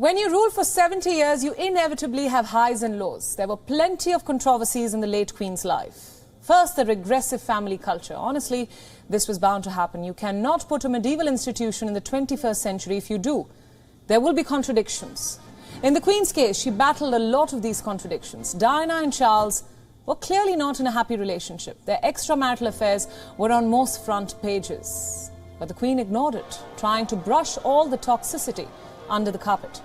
When you rule for 70 years, you inevitably have highs and lows. There were plenty of controversies in the late Queen's life. First, the regressive family culture. Honestly, this was bound to happen. You cannot put a medieval institution in the 21st century. If you do, there will be contradictions. In the Queen's case, she battled a lot of these contradictions. Diana and Charles were clearly not in a happy relationship. Their extramarital affairs were on most front pages. But the Queen ignored it, trying to brush all the toxicity under the carpet.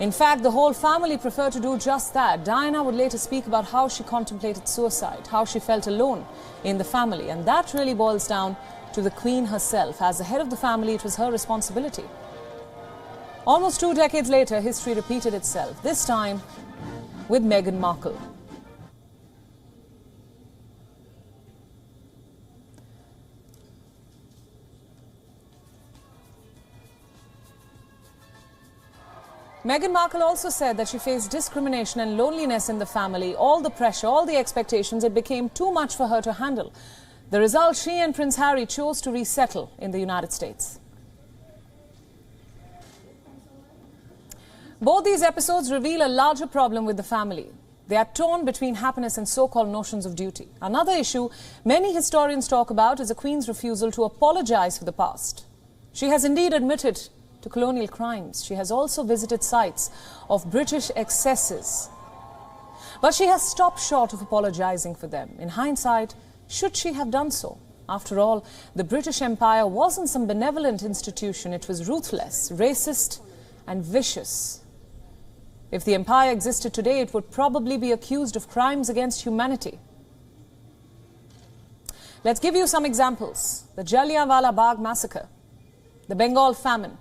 In fact, the whole family preferred to do just that. Diana would later speak about how she contemplated suicide, how she felt alone in the family. And that really boils down to the Queen herself. As the head of the family, it was her responsibility. Almost 2 decades later, history repeated itself, this time with Meghan Markle. Meghan Markle also said that she faced discrimination and loneliness in the family. All the pressure, all the expectations, it became too much for her to handle. The result, she and Prince Harry chose to resettle in the United States. Both these episodes reveal a larger problem with the family. They are torn between happiness and so-called notions of duty. Another issue many historians talk about is the Queen's refusal to apologize for the past. She has indeed admitted to colonial crimes. She has also visited sites of British excesses. But she has stopped short of apologizing for them. In hindsight, should she have done so? After all, the British Empire wasn't some benevolent institution. It was ruthless, racist, and vicious. If the empire existed today, it would probably be accused of crimes against humanity. Let's give you some examples. The Jallianwala Bagh massacre, the Bengal famine,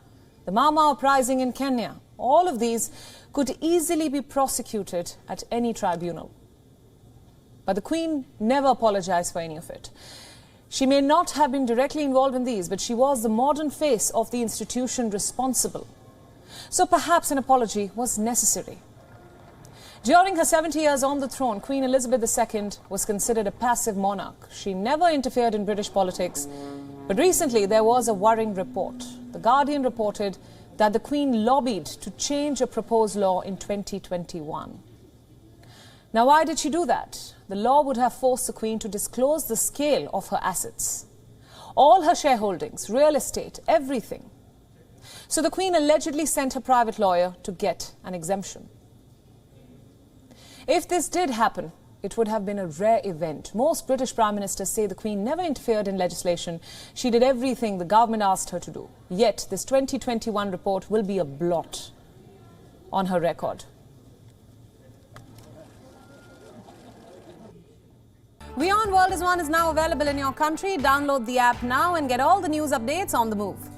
the Mama uprising in Kenya. All of these could easily be prosecuted at any tribunal. But the Queen never apologized for any of it. She may not have been directly involved in these, but she was the modern face of the institution responsible. So perhaps an apology was necessary. During her 70 years on the throne, Queen Elizabeth II was considered a passive monarch. She never interfered in British politics. But recently there was a worrying report. The Guardian reported that the Queen lobbied to change a proposed law in 2021. Now, why did she do that? The law would have forced the Queen to disclose the scale of her assets. All her shareholdings, real estate, everything. So the Queen allegedly sent her private lawyer to get an exemption. If this did happen, it would have been a rare event. Most British Prime Ministers say the Queen never interfered in legislation. She did everything the government asked her to do. Yet, this 2021 report will be a blot on her record. WION World is now available in your country. Download the app now and get all the news updates on the move.